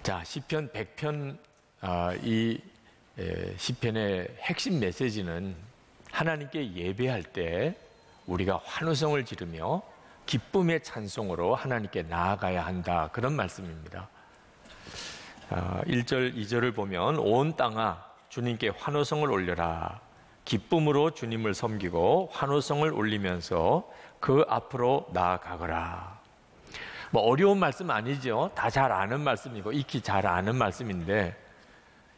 자, 시편 100편 이 시편의 핵심 메시지는 하나님께 예배할 때 우리가 환호성을 지르며 기쁨의 찬송으로 하나님께 나아가야 한다, 그런 말씀입니다. 1절, 2절을 보면 온 땅아 주님께 환호성을 올려라. 기쁨으로 주님을 섬기고 환호성을 올리면서 그 앞으로 나아가거라. 뭐 어려운 말씀 아니죠. 다 잘 아는 말씀이고 익히 잘 아는 말씀인데,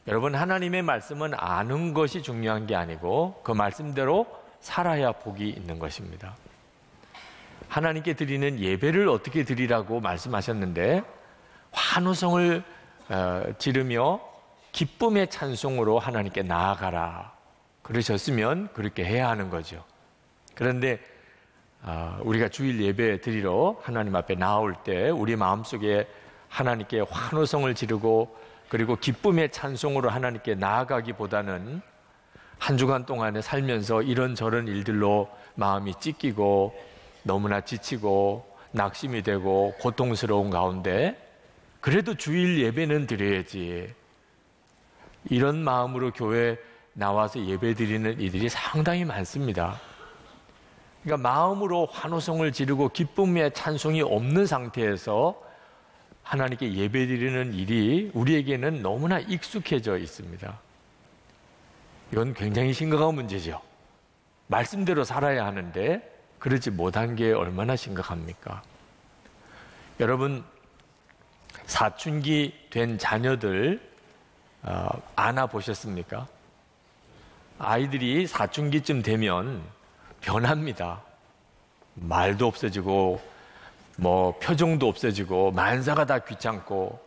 여러분, 하나님의 말씀은 아는 것이 중요한 게 아니고 그 말씀대로 살아야 복이 있는 것입니다. 하나님께 드리는 예배를 어떻게 드리라고 말씀하셨는데, 환호성을 지르며 기쁨의 찬송으로 하나님께 나아가라 그러셨으면 그렇게 해야 하는 거죠. 그런데 우리가 주일 예배 드리러 하나님 앞에 나올 때 우리 마음속에 하나님께 환호성을 지르고 그리고 기쁨의 찬송으로 하나님께 나아가기보다는 한 주간 동안에 살면서 이런저런 일들로 마음이 찢기고 너무나 지치고 낙심이 되고 고통스러운 가운데 그래도 주일 예배는 드려야지, 이런 마음으로 교회에 나와서 예배 드리는 이들이 상당히 많습니다. 그러니까 마음으로 환호성을 지르고 기쁨의 찬송이 없는 상태에서 하나님께 예배드리는 일이 우리에게는 너무나 익숙해져 있습니다. 이건 굉장히 심각한 문제죠. 말씀대로 살아야 하는데 그러지 못한 게 얼마나 심각합니까? 여러분, 사춘기 된 자녀들 안아보셨습니까? 아이들이 사춘기쯤 되면 변합니다. 말도 없어지고 표정도 없어지고 만사가 다 귀찮고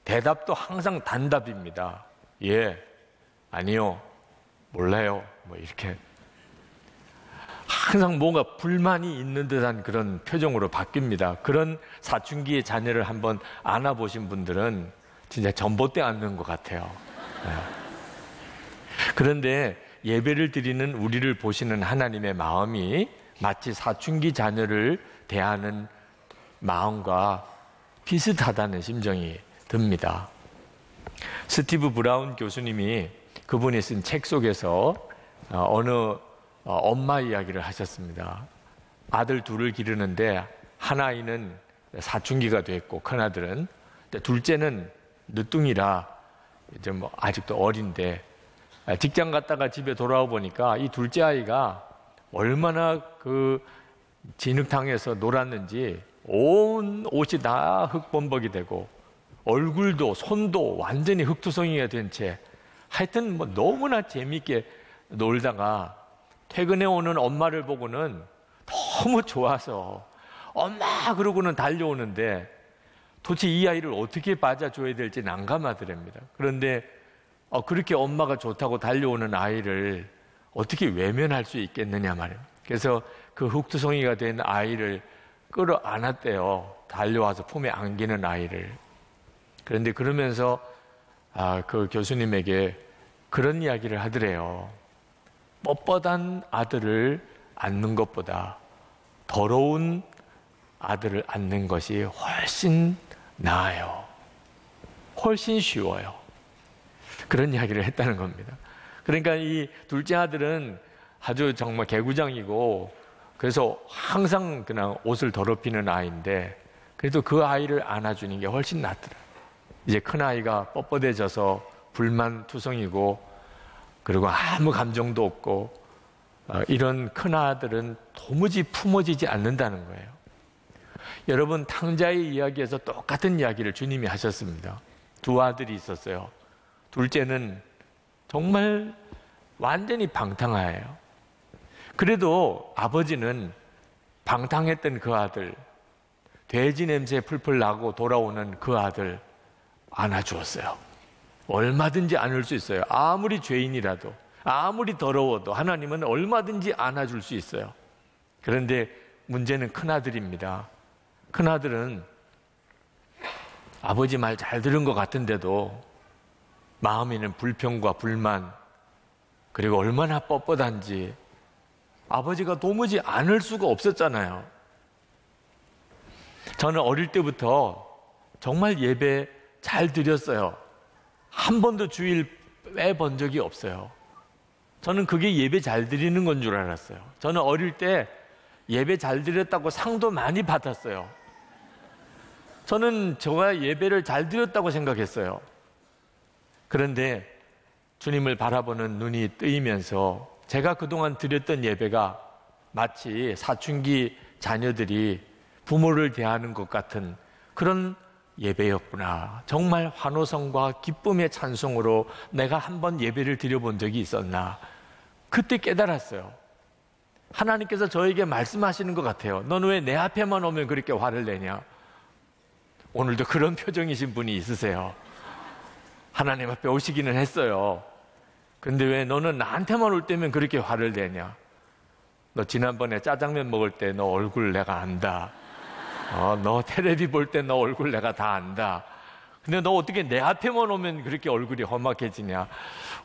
대답도 항상 단답입니다. 예, 아니요, 몰라요, 이렇게 항상 뭔가 불만이 있는 듯한 그런 표정으로 바뀝니다. 그런 사춘기의 자녀를 한번 안아보신 분들은 진짜 전봇대 안는 것 같아요. 그런데 예배를 드리는 우리를 보시는 하나님의 마음이 마치 사춘기 자녀를 대하는 마음과 비슷하다는 심정이 듭니다. 스티브 브라운 교수님이 그분이 쓴 책 속에서 어느 엄마 이야기를 하셨습니다. 아들 둘을 기르는데 한 아이는 사춘기가 됐고 큰아들은, 둘째는 늦둥이라 이제 아직도 어린데 직장 갔다가 집에 돌아와 보니까 이 둘째 아이가 얼마나 그 진흙탕에서 놀았는지 온 옷이 다 흙범벅이 되고 얼굴도 손도 완전히 흙투성이가 된 채 하여튼 너무나 재미있게 놀다가 퇴근해 오는 엄마를 보고는 너무 좋아서 엄마 그러고는 달려오는데 도대체 이 아이를 어떻게 맞아줘야 될지 난감하더랍니다. 그런데 그렇게 엄마가 좋다고 달려오는 아이를 어떻게 외면할 수 있겠느냐 말이에요. 그래서 그 흙투성이가 된 아이를 끌어안았대요. 달려와서 품에 안기는 아이를. 그런데 그러면서 그 교수님에게 그런 이야기를 하더래요. 뻣뻣한 아들을 안는 것보다 더러운 아들을 안는 것이 훨씬 나아요. 훨씬 쉬워요. 그런 이야기를 했다는 겁니다. 그러니까 이 둘째 아들은 아주 정말 개구장이고 그래서 항상 그냥 옷을 더럽히는 아이인데 그래도 그 아이를 안아주는 게 훨씬 낫더라. 이제 큰 아이가 뻣뻣해져서 불만투성이고 그리고 아무 감정도 없고 이런 큰 아들은 도무지 품어지지 않는다는 거예요. 여러분, 탕자의 이야기에서 똑같은 이야기를 주님이 하셨습니다. 두 아들이 있었어요. 둘째는 정말 완전히 방탕하예요. 그래도 아버지는 방탕했던 그 아들, 돼지 냄새 풀풀 나고 돌아오는 그 아들 안아주었어요. 얼마든지 안을 수 있어요. 아무리 죄인이라도, 아무리 더러워도 하나님은 얼마든지 안아줄 수 있어요. 그런데 문제는 큰아들입니다. 큰아들은 아버지 말 잘 들은 것 같은데도 마음에는 불평과 불만, 그리고 얼마나 뻣뻣한지 아버지가 도무지 안을 수가 없었잖아요. 저는 어릴 때부터 정말 예배 잘 드렸어요. 한 번도 주일 빼본 적이 없어요. 저는 그게 예배 잘 드리는 건 줄 알았어요. 저는 어릴 때 예배 잘 드렸다고 상도 많이 받았어요. 저는 제가 예배를 잘 드렸다고 생각했어요. 그런데 주님을 바라보는 눈이 뜨이면서 제가 그동안 드렸던 예배가 마치 사춘기 자녀들이 부모를 대하는 것 같은 그런 예배였구나. 정말 환호성과 기쁨의 찬송으로 내가 한번 예배를 드려본 적이 있었나. 그때 깨달았어요. 하나님께서 저에게 말씀하시는 것 같아요. 너는 왜 내 앞에만 오면 그렇게 화를 내냐? 오늘도 그런 표정이신 분이 있으세요. 하나님 앞에 오시기는 했어요. 근데 왜 너는 나한테만 올 때면 그렇게 화를 내냐? 너 지난번에 짜장면 먹을 때 너 얼굴 내가 안다. 너 텔레비 볼 때 너 얼굴 내가 다 안다. 근데 너 어떻게 내 앞에만 오면 그렇게 얼굴이 험악해지냐?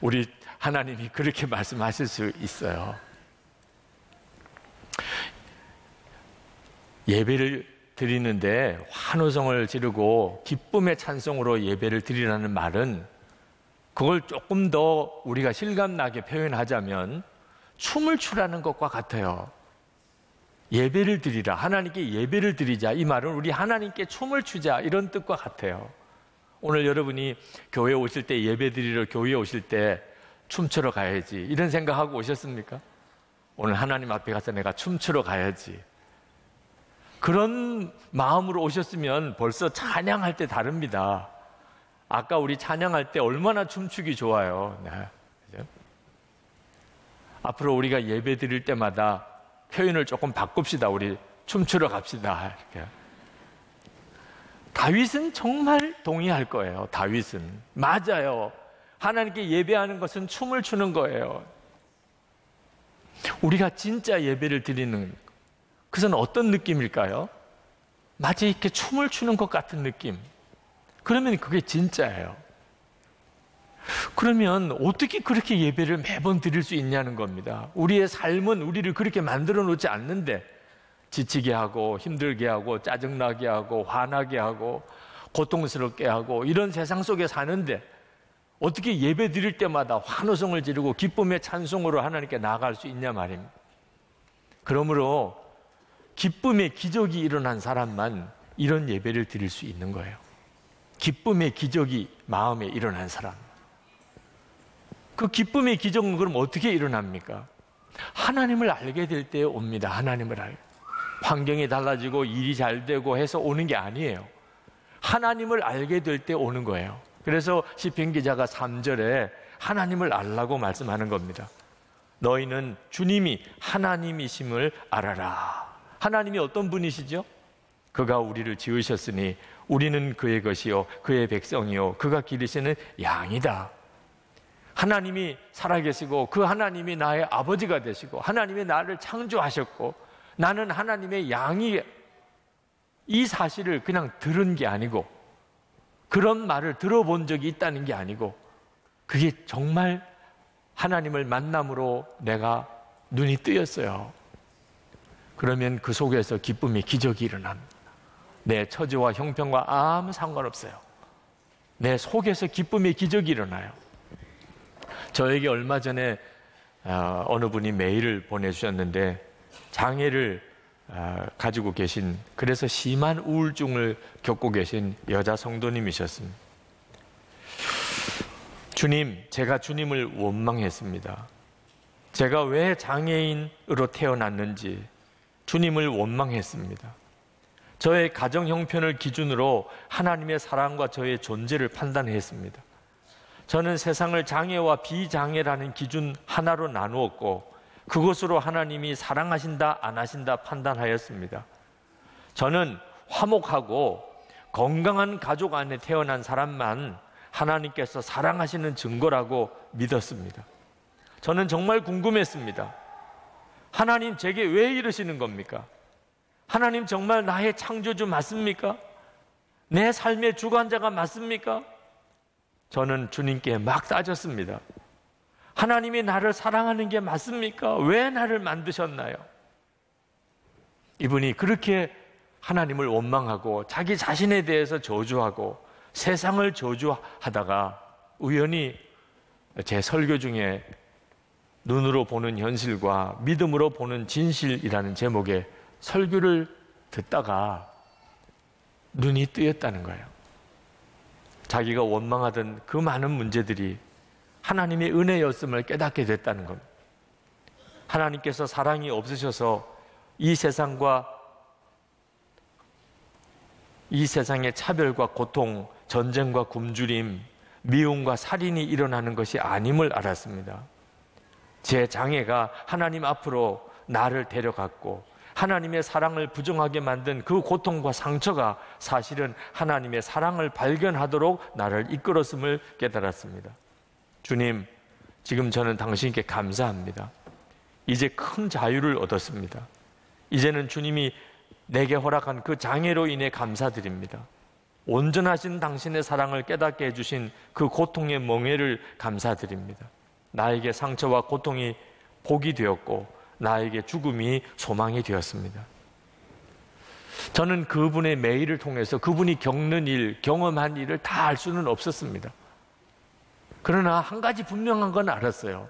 우리 하나님이 그렇게 말씀하실 수 있어요. 예배를 드리는데 환호성을 지르고 기쁨의 찬송으로 예배를 드리라는 말은 그걸 조금 더 우리가 실감나게 표현하자면 춤을 추라는 것과 같아요. 예배를 드리라, 하나님께 예배를 드리자, 이 말은 우리 하나님께 춤을 추자, 이런 뜻과 같아요. 오늘 여러분이 교회에 오실 때, 예배 드리러 교회에 오실 때 춤추러 가야지 이런 생각하고 오셨습니까? 오늘 하나님 앞에 가서 내가 춤추러 가야지, 그런 마음으로 오셨으면 벌써 찬양할 때 다릅니다. 아까 우리 찬양할 때 얼마나 춤추기 좋아요. 네. 그죠? 앞으로 우리가 예배 드릴 때마다 표현을 조금 바꿉시다. 우리 춤추러 갑시다. 이렇게. 다윗은 정말 동의할 거예요. 다윗은 맞아요. 하나님께 예배하는 것은 춤을 추는 거예요. 우리가 진짜 예배를 드리는 그것은 어떤 느낌일까요? 마치 이렇게 춤을 추는 것 같은 느낌. 그러면 그게 진짜예요. 그러면 어떻게 그렇게 예배를 매번 드릴 수 있냐는 겁니다. 우리의 삶은 우리를 그렇게 만들어 놓지 않는데 지치게 하고 힘들게 하고 짜증나게 하고 화나게 하고 고통스럽게 하고 이런 세상 속에 사는데 어떻게 예배 드릴 때마다 환호성을 지르고 기쁨의 찬송으로 하나님께 나아갈 수 있냐 말입니다. 그러므로 기쁨의 기적이 일어난 사람만 이런 예배를 드릴 수 있는 거예요. 기쁨의 기적이 마음에 일어난 사람. 그 기쁨의 기적은 그럼 어떻게 일어납니까? 하나님을 알게 될 때 옵니다. 하나님을 알게. 환경이 달라지고 일이 잘 되고 해서 오는 게 아니에요. 하나님을 알게 될 때 오는 거예요. 그래서 시편 기자가 3절에 하나님을 알라고 말씀하는 겁니다. 너희는 주님이 하나님이심을 알아라. 하나님이 어떤 분이시죠? 그가 우리를 지으셨으니 우리는 그의 것이요 그의 백성이요 그가 기르시는 양이다. 하나님이 살아계시고 그 하나님이 나의 아버지가 되시고 하나님이 나를 창조하셨고 나는 하나님의 양이, 이 사실을 그냥 들은 게 아니고 그런 말을 들어본 적이 있다는 게 아니고 그게 정말 하나님을 만남으로 내가 눈이 뜨였어요. 그러면 그 속에서 기쁨의 기적이 일어납니다. 내 처지와 형편과 아무 상관없어요. 내 속에서 기쁨의 기적이 일어나요. 저에게 얼마 전에 어느 분이 메일을 보내주셨는데 장애를 가지고 계신, 그래서 심한 우울증을 겪고 계신 여자 성도님이셨습니다. 주님, 제가 주님을 원망했습니다. 제가 왜 장애인으로 태어났는지 주님을 원망했습니다. 저의 가정 형편을 기준으로 하나님의 사랑과 저의 존재를 판단했습니다. 저는 세상을 장애와 비장애라는 기준 하나로 나누었고 그것으로 하나님이 사랑하신다 안 하신다 판단하였습니다. 저는 화목하고 건강한 가족 안에 태어난 사람만 하나님께서 사랑하시는 증거라고 믿었습니다. 저는 정말 궁금했습니다. 하나님, 제게 왜 이러시는 겁니까? 하나님, 정말 나의 창조주 맞습니까? 내 삶의 주관자가 맞습니까? 저는 주님께 막 따졌습니다. 하나님이 나를 사랑하는 게 맞습니까? 왜 나를 만드셨나요? 이분이 그렇게 하나님을 원망하고 자기 자신에 대해서 저주하고 세상을 저주하다가 우연히 제 설교 중에 눈으로 보는 현실과 믿음으로 보는 진실이라는 제목의 설교를 듣다가 눈이 뜨였다는 거예요. 자기가 원망하던 그 많은 문제들이 하나님의 은혜였음을 깨닫게 됐다는 겁니다. 하나님께서 사랑이 없으셔서 이 세상과 이 세상의 차별과 고통, 전쟁과 굶주림, 미움과 살인이 일어나는 것이 아님을 알았습니다. 제 장애가 하나님 앞으로 나를 데려갔고 하나님의 사랑을 부정하게 만든 그 고통과 상처가 사실은 하나님의 사랑을 발견하도록 나를 이끌었음을 깨달았습니다. 주님, 지금 저는 당신께 감사합니다. 이제 큰 자유를 얻었습니다. 이제는 주님이 내게 허락한 그 장애로 인해 감사드립니다. 온전하신 당신의 사랑을 깨닫게 해주신 그 고통의 멍에를 감사드립니다. 나에게 상처와 고통이 복이 되었고 나에게 죽음이 소망이 되었습니다. 저는 그분의 메일을 통해서 그분이 겪는 일, 경험한 일을 다 알 수는 없었습니다. 그러나 한 가지 분명한 건 알았어요.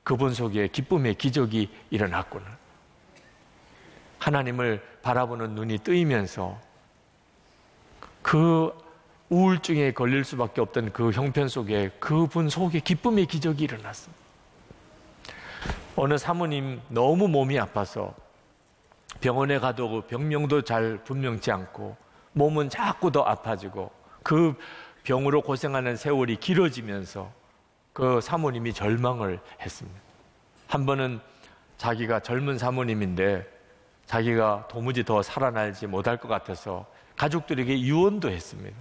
그분 속에 기쁨의 기적이 일어났구나. 하나님을 바라보는 눈이 뜨이면서 그 우울증에 걸릴 수밖에 없던 그 형편 속에 그분 속에 기쁨의 기적이 일어났습니다. 어느 사모님 너무 몸이 아파서 병원에 가도 병명도 잘 분명치 않고 몸은 자꾸 더 아파지고 그 병으로 고생하는 세월이 길어지면서 그 사모님이 절망을 했습니다. 한 번은 자기가 젊은 사모님인데 자기가 도무지 더 살아날지 못할 것 같아서 가족들에게 유언도 했습니다.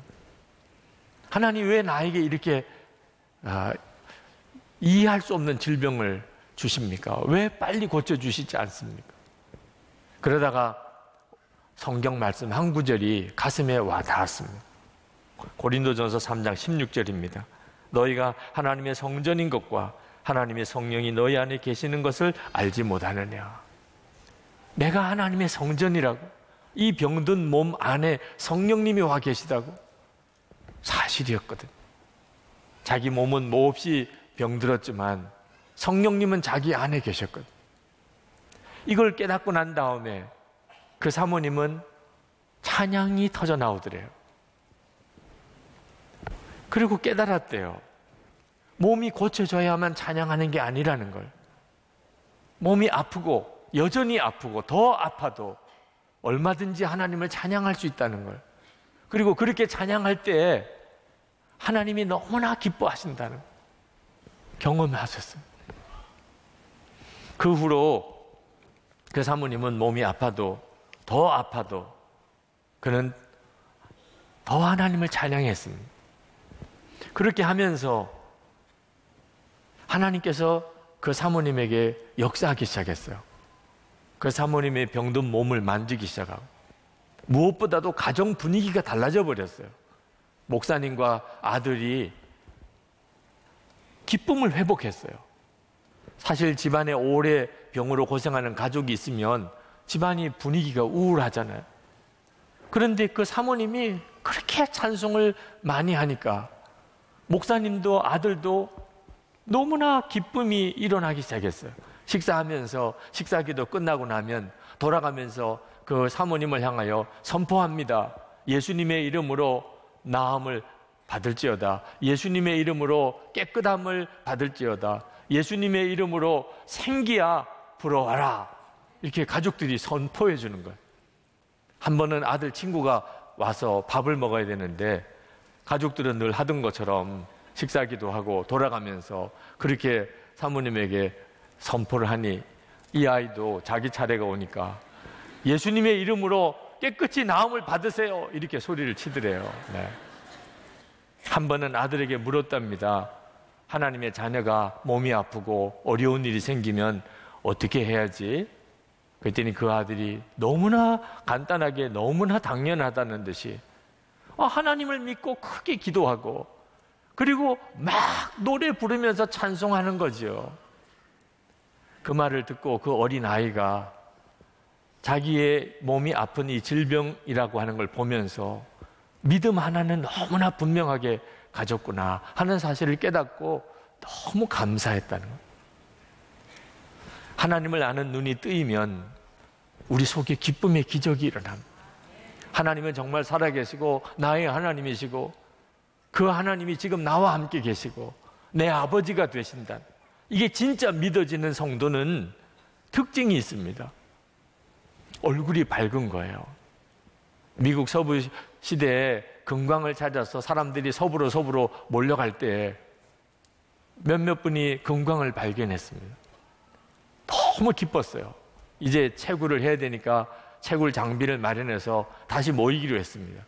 하나님 왜 나에게 이렇게 이해할 수 없는 질병을 주십니까? 왜 빨리 고쳐주시지 않습니까? 그러다가 성경 말씀 한 구절이 가슴에 와 닿았습니다. 고린도전서 3장 16절입니다. 너희가 하나님의 성전인 것과 하나님의 성령이 너희 안에 계시는 것을 알지 못하느냐. 내가 하나님의 성전이라고, 이 병든 몸 안에 성령님이 와 계시다고. 사실이었거든. 자기 몸은 몹시 병들었지만 성령님은 자기 안에 계셨거든. 이걸 깨닫고 난 다음에 그 사모님은 찬양이 터져 나오더래요. 그리고 깨달았대요. 몸이 고쳐져야만 찬양하는 게 아니라는 걸. 몸이 아프고 여전히 아프고 더 아파도 얼마든지 하나님을 찬양할 수 있다는 걸. 그리고 그렇게 찬양할 때 하나님이 너무나 기뻐하신다는 걸 경험하셨어요. 그 후로 그 사모님은 몸이 아파도 더 아파도 그는 더 하나님을 찬양했습니다. 그렇게 하면서 하나님께서 그 사모님에게 역사하기 시작했어요. 그 사모님의 병든 몸을 만지기 시작하고 무엇보다도 가정 분위기가 달라져 버렸어요. 목사님과 아들이 기쁨을 회복했어요. 사실 집안에 오래 병으로 고생하는 가족이 있으면 집안이 분위기가 우울하잖아요. 그런데 그 사모님이 그렇게 찬송을 많이 하니까 목사님도 아들도 너무나 기쁨이 일어나기 시작했어요. 식사하면서 식사기도 끝나고 나면 돌아가면서 그 사모님을 향하여 선포합니다. 예수님의 이름으로 나음을 받을지어다. 예수님의 이름으로 깨끗함을 받을지어다. 예수님의 이름으로 생기야 불어와라. 이렇게 가족들이 선포해 주는 거예요. 한 번은 아들 친구가 와서 밥을 먹어야 되는데 가족들은 늘 하던 것처럼 식사기도 하고 돌아가면서 그렇게 사모님에게 선포를 하니 이 아이도 자기 차례가 오니까 예수님의 이름으로 깨끗이 나음을 받으세요. 이렇게 소리를 치더래요. 네. 한 번은 아들에게 물었답니다. 하나님의 자녀가 몸이 아프고 어려운 일이 생기면 어떻게 해야지? 그랬더니 그 아들이 너무나 간단하게 너무나 당연하다는 듯이 하나님을 믿고 크게 기도하고 그리고 막 노래 부르면서 찬송하는 거죠. 그 말을 듣고 그 어린 아이가 자기의 몸이 아픈 이 질병이라고 하는 걸 보면서 믿음 하나는 너무나 분명하게 가졌구나 하는 사실을 깨닫고 너무 감사했다는 거예요. 하나님을 아는 눈이 뜨이면 우리 속에 기쁨의 기적이 일어납니다. 하나님은 정말 살아계시고 나의 하나님이시고 그 하나님이 지금 나와 함께 계시고 내 아버지가 되신다. 이게 진짜 믿어지는 성도는 특징이 있습니다. 얼굴이 밝은 거예요. 미국 서부 시대에 금광을 찾아서 사람들이 서부로 몰려갈 때 몇몇 분이 금광을 발견했습니다. 너무 기뻤어요. 이제 채굴을 해야 되니까 채굴 장비를 마련해서 다시 모이기로 했습니다.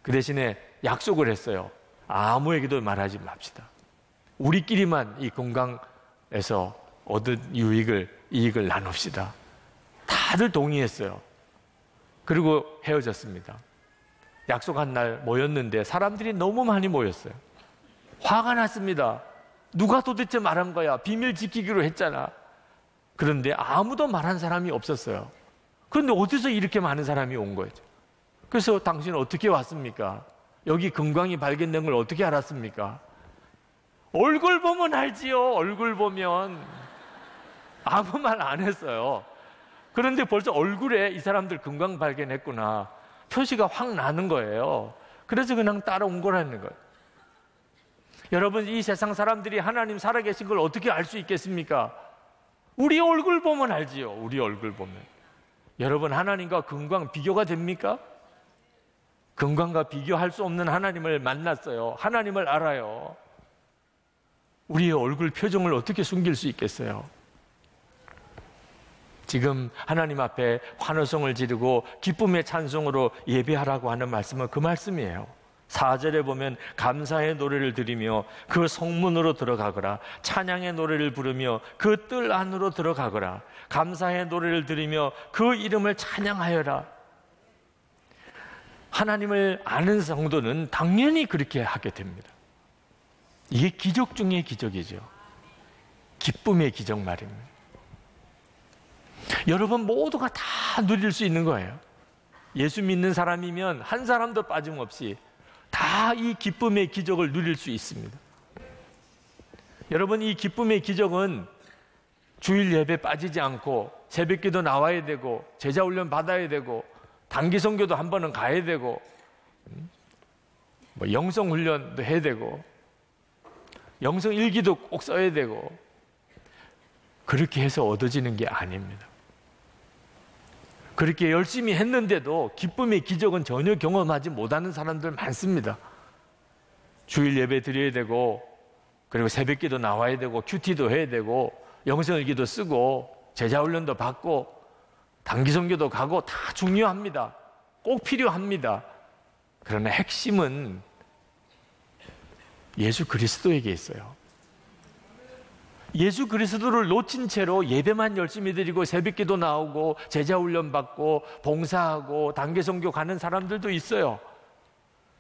그 대신에 약속을 했어요. 아무에게도 말하지 맙시다. 우리끼리만 이 금강에서 얻은 이익을 나눕시다. 다들 동의했어요. 그리고 헤어졌습니다. 약속한 날 모였는데 사람들이 너무 많이 모였어요. 화가 났습니다. 누가 도대체 말한 거야? 비밀 지키기로 했잖아. 그런데 아무도 말한 사람이 없었어요. 그런데 어디서 이렇게 많은 사람이 온 거죠? 그래서 당신은 어떻게 왔습니까? 여기 금광이 발견된 걸 어떻게 알았습니까? 얼굴 보면 알지요. 얼굴 보면. 아무 말 안 했어요. 그런데 벌써 얼굴에 이 사람들 금광 발견했구나 표시가 확 나는 거예요. 그래서 그냥 따라온 거라는 거예요. 여러분, 이 세상 사람들이 하나님 살아계신 걸 어떻게 알 수 있겠습니까? 우리 얼굴 보면 알지요. 우리 얼굴 보면. 여러분, 하나님과 금광 비교가 됩니까? 금광과 비교할 수 없는 하나님을 만났어요. 하나님을 알아요. 우리의 얼굴 표정을 어떻게 숨길 수 있겠어요? 지금 하나님 앞에 환호성을 지르고 기쁨의 찬송으로 예배하라고 하는 말씀은 그 말씀이에요. 4절에 보면 감사의 노래를 드리며 그 성문으로 들어가거라. 찬양의 노래를 부르며 그 뜰 안으로 들어가거라. 감사의 노래를 드리며 그 이름을 찬양하여라. 하나님을 아는 성도는 당연히 그렇게 하게 됩니다. 이게 기적 중의 기적이죠. 기쁨의 기적 말입니다. 여러분 모두가 다 누릴 수 있는 거예요. 예수 믿는 사람이면 한 사람도 빠짐없이 다 이 기쁨의 기적을 누릴 수 있습니다. 여러분, 이 기쁨의 기적은 주일 예배 빠지지 않고 새벽기도 나와야 되고 제자훈련 받아야 되고 단기 선교도 한 번은 가야 되고 영성훈련도 해야 되고 영성일기도 꼭 써야 되고 그렇게 해서 얻어지는 게 아닙니다. 그렇게 열심히 했는데도 기쁨의 기적은 전혀 경험하지 못하는 사람들 많습니다. 주일 예배 드려야 되고 그리고 새벽기도 나와야 되고 큐티도 해야 되고 영성일기도 쓰고 제자훈련도 받고 단기선교도 가고 다 중요합니다. 꼭 필요합니다. 그러나 핵심은 예수 그리스도에게 있어요. 예수 그리스도를 놓친 채로 예배만 열심히 드리고 새벽기도 나오고 제자훈련 받고 봉사하고 단기선교 가는 사람들도 있어요.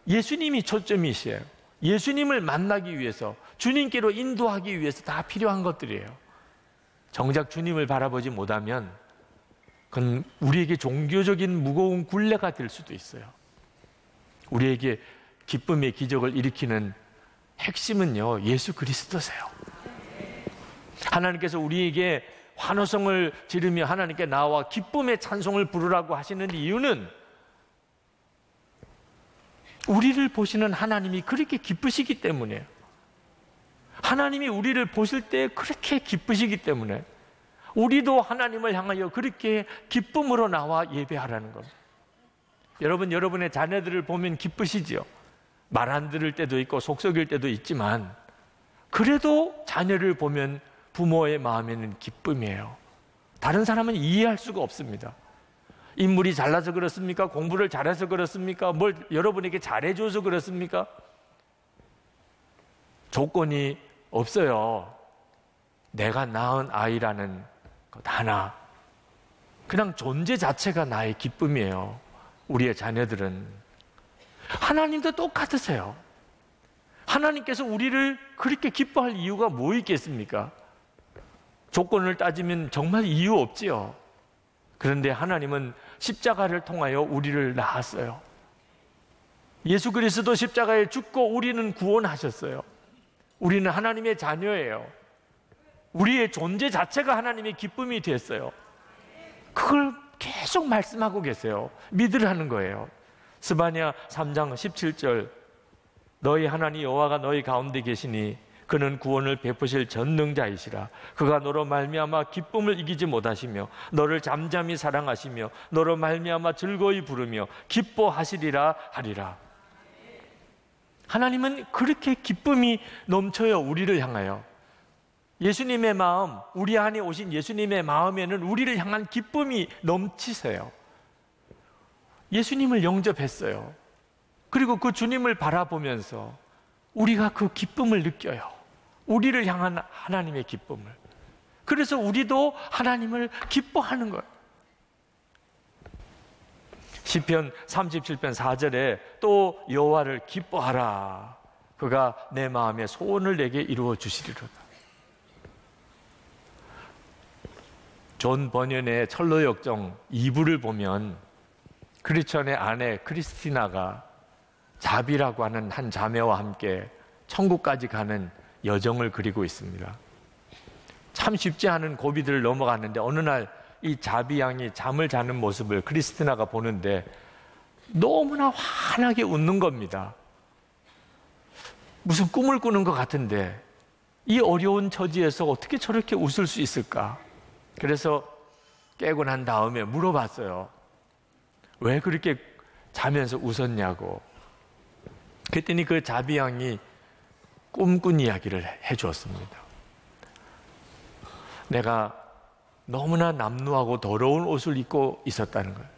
예수님이 초점이시에요. 예수님을 만나기 위해서 주님께로 인도하기 위해서 다 필요한 것들이에요. 정작 주님을 바라보지 못하면 그건 우리에게 종교적인 무거운 굴레가 될 수도 있어요. 우리에게 기쁨의 기적을 일으키는 핵심은요, 예수 그리스도세요. 하나님께서 우리에게 환호성을 지르며 하나님께 나와 기쁨의 찬송을 부르라고 하시는 이유는 우리를 보시는 하나님이 그렇게 기쁘시기 때문이에요. 하나님이 우리를 보실 때 그렇게 기쁘시기 때문에 우리도 하나님을 향하여 그렇게 기쁨으로 나와 예배하라는 겁니다. 여러분, 여러분의 자녀들을 보면 기쁘시지요. 말 안 들을 때도 있고 속썩일 때도 있지만 그래도 자녀를 보면 부모의 마음에는 기쁨이에요. 다른 사람은 이해할 수가 없습니다. 인물이 잘나서 그렇습니까? 공부를 잘해서 그렇습니까? 뭘 여러분에게 잘해줘서 그렇습니까? 조건이 없어요. 내가 낳은 아이라는 것 하나, 그냥 존재 자체가 나의 기쁨이에요. 우리의 자녀들은. 하나님도 똑같으세요. 하나님께서 우리를 그렇게 기뻐할 이유가 뭐 있겠습니까? 조건을 따지면 정말 이유 없지요. 그런데 하나님은 십자가를 통하여 우리를 낳았어요. 예수 그리스도 십자가에 죽고 우리는 구원하셨어요. 우리는 하나님의 자녀예요. 우리의 존재 자체가 하나님의 기쁨이 됐어요. 그걸 계속 말씀하고 계세요. 믿으라는 거예요. 스바냐 3장 17절, 너희 하나님 여호와가 너희 가운데 계시니 그는 구원을 베푸실 전능자이시라. 그가 너로 말미암아 기쁨을 이기지 못하시며 너를 잠잠히 사랑하시며 너로 말미암아 즐거이 부르며 기뻐하시리라 하리라. 하나님은 그렇게 기쁨이 넘쳐요. 우리를 향하여. 예수님의 마음, 우리 안에 오신 예수님의 마음에는 우리를 향한 기쁨이 넘치세요. 예수님을 영접했어요. 그리고 그 주님을 바라보면서 우리가 그 기쁨을 느껴요. 우리를 향한 하나님의 기쁨을. 그래서 우리도 하나님을 기뻐하는 거예요. 시편 37편 4절에 또 여호와를 기뻐하라. 그가 내 마음의 소원을 내게 이루어 주시리로다. 존 버년의 철로역정 2부를 보면 크리스천의 아내 크리스티나가 자비라고 하는 한 자매와 함께 천국까지 가는 여정을 그리고 있습니다. 참 쉽지 않은 고비들을 넘어갔는데 어느 날 이 자비 양이 잠을 자는 모습을 크리스티나가 보는데 너무나 환하게 웃는 겁니다. 무슨 꿈을 꾸는 것 같은데 이 어려운 처지에서 어떻게 저렇게 웃을 수 있을까? 그래서 깨고 난 다음에 물어봤어요. 왜 그렇게 자면서 웃었냐고. 그랬더니 그 자비 양이 꿈꾼 이야기를 해주었습니다. 내가 너무나 남루하고 더러운 옷을 입고 있었다는 거예요.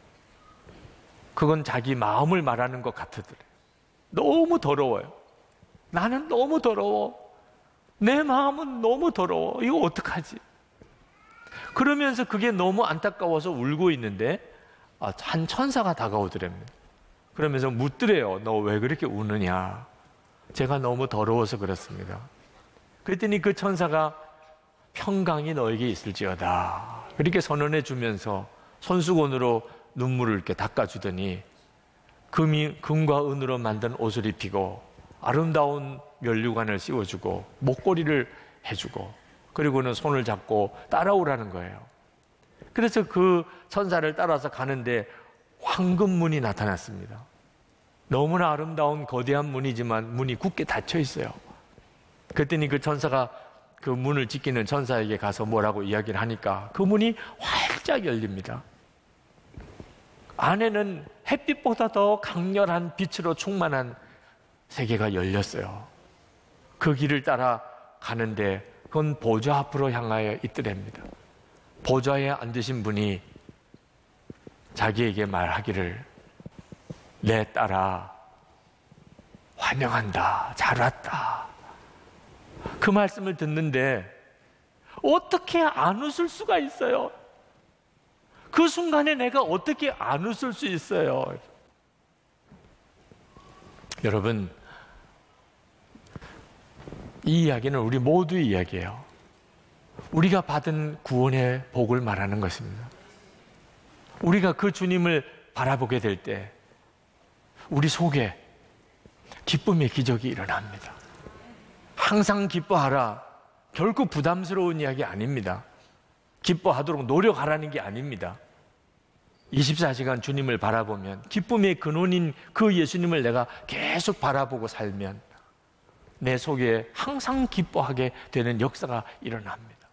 그건 자기 마음을 말하는 것 같더래요. 너무 더러워요. 나는 너무 더러워. 내 마음은 너무 더러워. 이거 어떡하지? 그러면서 그게 너무 안타까워서 울고 있는데 한 천사가 다가오더랍니다. 그러면서 묻더래요. 너 왜 그렇게 우느냐? 제가 너무 더러워서 그렇습니다. 그랬더니 그 천사가 평강이 너에게 있을지어다. 그렇게 선언해 주면서 손수건으로 눈물을 이렇게 닦아주더니 금과 은으로 만든 옷을 입히고 아름다운 면류관을 씌워주고 목걸이를 해주고 그리고는 손을 잡고 따라오라는 거예요. 그래서 그 천사를 따라서 가는데 황금문이 나타났습니다. 너무나 아름다운 거대한 문이지만 문이 굳게 닫혀 있어요. 그랬더니 그 천사가 그 문을 지키는 천사에게 가서 뭐라고 이야기를 하니까 그 문이 활짝 열립니다. 안에는 햇빛보다 더 강렬한 빛으로 충만한 세계가 열렸어요. 그 길을 따라 가는데 그건 보좌 앞으로 향하여 있더랍니다. 보좌에 앉으신 분이 자기에게 말하기를 내 딸아 환영한다. 잘 왔다. 그 말씀을 듣는데 어떻게 안 웃을 수가 있어요? 그 순간에 내가 어떻게 안 웃을 수 있어요? 여러분, 이 이야기는 우리 모두의 이야기예요. 우리가 받은 구원의 복을 말하는 것입니다. 우리가 그 주님을 바라보게 될 때 우리 속에 기쁨의 기적이 일어납니다. 항상 기뻐하라. 결코 부담스러운 이야기 아닙니다. 기뻐하도록 노력하라는 게 아닙니다. 24시간 주님을 바라보면 기쁨의 근원인 그 예수님을 내가 계속 바라보고 살면 내 속에 항상 기뻐하게 되는 역사가 일어납니다.